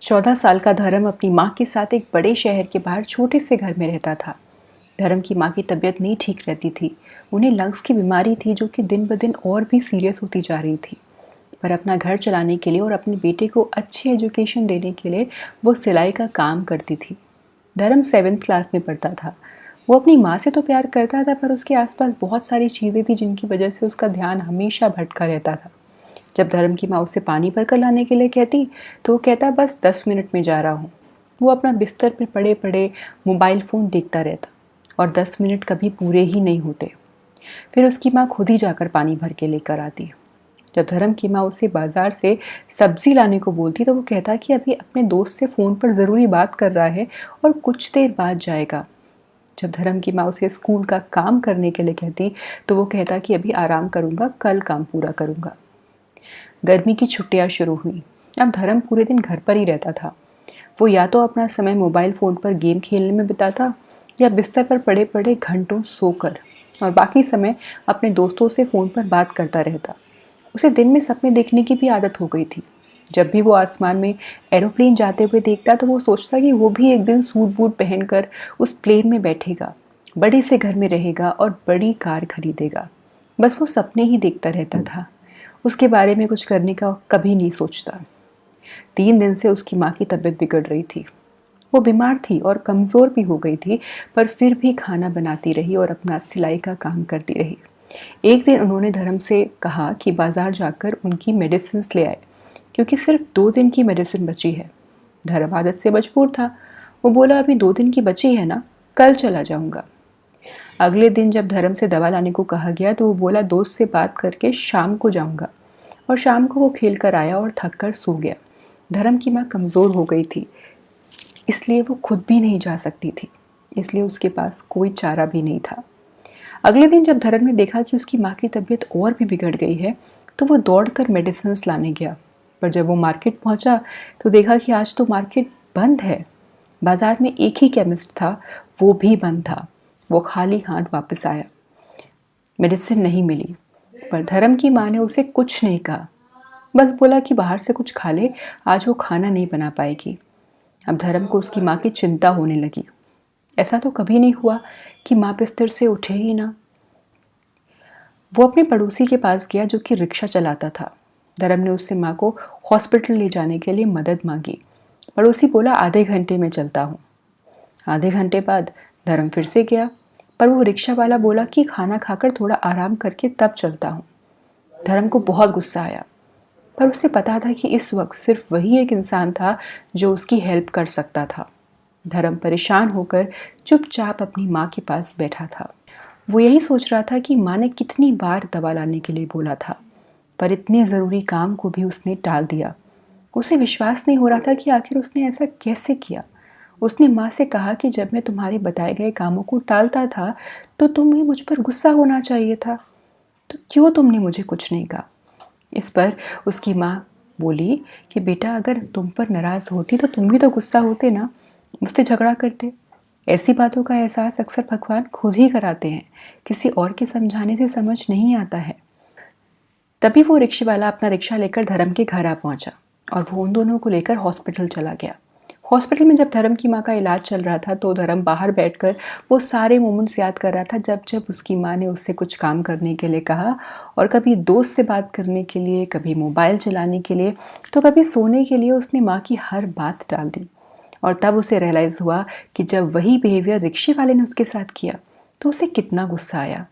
14 साल का धर्म अपनी माँ के साथ एक बड़े शहर के बाहर छोटे से घर में रहता था। धर्म की माँ की तबीयत नहीं ठीक रहती थी। उन्हें लंग्स की बीमारी थी जो कि दिन ब दिन और भी सीरियस होती जा रही थी। पर अपना घर चलाने के लिए और अपने बेटे को अच्छी एजुकेशन देने के लिए वो सिलाई का काम करती थी। धर्म 7th क्लास में पढ़ता था। वो अपनी माँ से तो प्यार करता था, पर उसके आसपास बहुत सारी चीज़ें थी जिनकी वजह से उसका ध्यान हमेशा भटका रहता था। जब धर्म की माँ उसे पानी भर कर लाने के लिए कहती तो वो कहता, बस 10 मिनट में जा रहा हूँ। वो अपना बिस्तर पर पड़े पड़े मोबाइल फ़ोन देखता रहता और 10 मिनट कभी पूरे ही नहीं होते। फिर उसकी माँ खुद ही जाकर पानी भर के लेकर आती। जब धर्म की माँ उसे बाजार से सब्जी लाने को बोलती तो वो कहता कि अभी अपने दोस्त से फ़ोन पर ज़रूरी बात कर रहा है और कुछ देर बाद जाएगा। जब धर्म की माँ उसे स्कूल का काम करने के लिए कहती तो वो कहता कि अभी आराम करूँगा, कल काम पूरा करूँगा। गर्मी की छुट्टियां शुरू हुई। अब धर्म पूरे दिन घर पर ही रहता था। वो या तो अपना समय मोबाइल फ़ोन पर गेम खेलने में बिताता या बिस्तर पर पड़े पड़े घंटों सोकर, और बाकी समय अपने दोस्तों से फ़ोन पर बात करता रहता। उसे दिन में सपने देखने की भी आदत हो गई थी। जब भी वो आसमान में एरोप्लेन जाते हुए देखता तो वो सोचता कि वो भी एक दिन सूट बूट पहनकर उस प्लेन में बैठेगा, बड़े से घर में रहेगा और बड़ी कार खरीदेगा। बस वो सपने ही देखता रहता था। उसके बारे में कुछ करने का कभी नहीं सोचता। 3 दिन से उसकी माँ की तबीयत बिगड़ रही थी। वो बीमार थी और कमज़ोर भी हो गई थी, पर फिर भी खाना बनाती रही और अपना सिलाई का काम करती रही। एक दिन उन्होंने धर्म से कहा कि बाजार जाकर उनकी मेडिसिन ले आए, क्योंकि सिर्फ 2 दिन की मेडिसिन बची है। धर्म आदत से मजबूर था। वो बोला, अभी 2 दिन की बची है ना, कल चला जाऊंगा। अगले दिन जब धर्म से दवा लाने को कहा गया तो वो बोला, दोस्त से बात करके शाम को जाऊंगा। और शाम को वो खेल कर आया और थक कर सो गया। धर्म की माँ कमज़ोर हो गई थी, इसलिए वो खुद भी नहीं जा सकती थी, इसलिए उसके पास कोई चारा भी नहीं था। अगले दिन जब धर्म ने देखा कि उसकी माँ की तबीयत और भी बिगड़ गई है तो वो दौड़कर मेडिसिन लाने गया। पर जब वो मार्केट पहुंचा तो देखा कि आज तो मार्केट बंद है। बाजार में एक ही केमिस्ट था, वो भी बंद था। वो खाली हाथ वापस आया। मेडिसिन नहीं मिली। पर धर्म की माँ ने उसे कुछ नहीं कहा, बस बोला कि बाहर से कुछ खा ले, आज वो खाना नहीं बना पाएगी। अब धर्म को उसकी माँ की चिंता होने लगी। ऐसा तो कभी नहीं हुआ कि माँ बिस्तर से उठे ही ना। वो अपने पड़ोसी के पास गया जो कि रिक्शा चलाता था। धर्म ने उससे माँ को हॉस्पिटल ले जाने के लिए मदद मांगी। पड़ोसी बोला, आधे घंटे में चलता हूँ। आधे घंटे बाद धर्म फिर से गया, पर वो रिक्शा वाला बोला कि खाना खाकर थोड़ा आराम करके तब चलता हूँ। धर्म को बहुत गुस्सा आया, पर उसे पता था कि इस वक्त सिर्फ वही एक इंसान था जो उसकी हेल्प कर सकता था। धर्म परेशान होकर चुपचाप अपनी माँ के पास बैठा था। वो यही सोच रहा था कि माँ ने कितनी बार दवा लाने के लिए बोला था, पर इतने ज़रूरी काम को भी उसने टाल दिया। उसे विश्वास नहीं हो रहा था कि आखिर उसने ऐसा कैसे किया। उसने माँ से कहा कि जब मैं तुम्हारे बताए गए कामों को टालता था तो तुम्हें मुझ पर गुस्सा होना चाहिए था, तो क्यों तुमने मुझे कुछ नहीं कहा। इस पर उसकी माँ बोली कि बेटा, अगर तुम पर नाराज़ होती तो तुम भी तो गुस्सा होते ना, मुझसे झगड़ा करते। ऐसी बातों का एहसास अक्सर भगवान खुद ही कराते हैं, किसी और के समझाने से समझ नहीं आता है। तभी वो रिक्शे वाला अपना रिक्शा लेकर धर्म के घर आ पहुंचा और वो उन दोनों को लेकर हॉस्पिटल चला गया। हॉस्पिटल में जब धर्म की माँ का इलाज चल रहा था तो धर्म बाहर बैठकर वो सारे मोमेंट्स याद कर रहा था जब जब उसकी माँ ने उससे कुछ काम करने के लिए कहा, और कभी दोस्त से बात करने के लिए, कभी मोबाइल चलाने के लिए, तो कभी सोने के लिए उसने माँ की हर बात टाल दी। और तब उसे रियलाइज़ हुआ कि जब वही बिहेवियर रिक्शे वाले ने उसके साथ किया तो उसे कितना गुस्सा आया।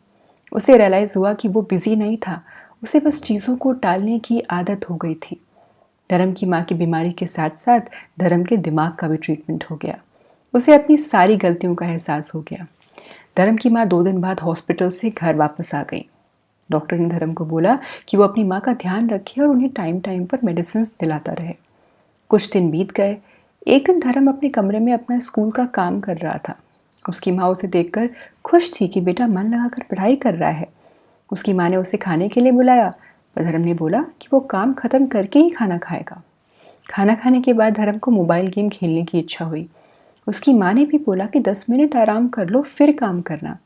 उसे रियलाइज़ हुआ कि वो बिज़ी नहीं था, उसे बस चीज़ों को टालने की आदत हो गई थी। धर्म की माँ की बीमारी के साथ साथ धर्म के दिमाग का भी ट्रीटमेंट हो गया। उसे अपनी सारी गलतियों का एहसास हो गया। धर्म की माँ 2 दिन बाद हॉस्पिटल से घर वापस आ गई। डॉक्टर ने धर्म को बोला कि वो अपनी माँ का ध्यान रखे और उन्हें टाइम टाइम पर मेडिसिन दिलाता रहे। कुछ दिन बीत गए। एक दिन धर्म अपने कमरे में अपना स्कूल का काम कर रहा था। उसकी माँ उसे देखकर खुश थी कि बेटा मन लगाकर पढ़ाई कर रहा है। उसकी माँ ने उसे खाने के लिए बुलाया, पर धर्म ने बोला कि वो काम ख़त्म करके ही खाना खाएगा। खाना खाने के बाद धर्म को मोबाइल गेम खेलने की इच्छा हुई। उसकी माँ ने भी बोला कि 10 मिनट आराम कर लो फिर काम करना,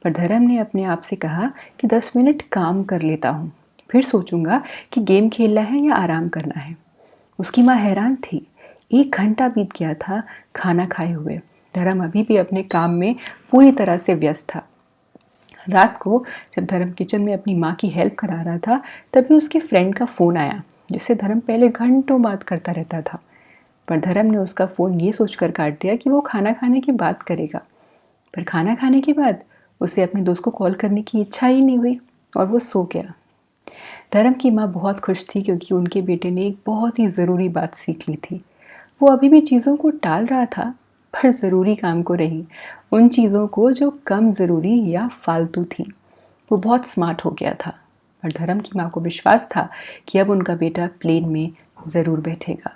पर धर्म ने अपने आप से कहा कि 10 मिनट काम कर लेता हूँ, फिर सोचूंगा कि गेम खेलना है या आराम करना है। उसकी माँ हैरान थी 1 घंटा बीत गया था खाना खाए हुए। धर्म अभी भी अपने काम में पूरी तरह से व्यस्त था। रात को जब धर्म किचन में अपनी माँ की हेल्प करा रहा था, तभी उसके फ्रेंड का फ़ोन आया, जिससे धर्म पहले घंटों बात करता रहता था। पर धर्म ने उसका फ़ोन ये सोचकर काट दिया कि वो खाना खाने की बात करेगा। पर खाना खाने के बाद उसे अपने दोस्त को कॉल करने की इच्छा ही नहीं हुई और वो सो गया। धर्म की माँ बहुत खुश थी क्योंकि उनके बेटे ने एक बहुत ही ज़रूरी बात सीख ली थी। वो अभी भी चीज़ों को टाल रहा था, पर ज़रूरी काम को नहीं, उन चीज़ों को जो कम ज़रूरी या फालतू थीं। वो बहुत स्मार्ट हो गया था। पर धर्म की माँ को विश्वास था कि अब उनका बेटा प्लेन में ज़रूर बैठेगा।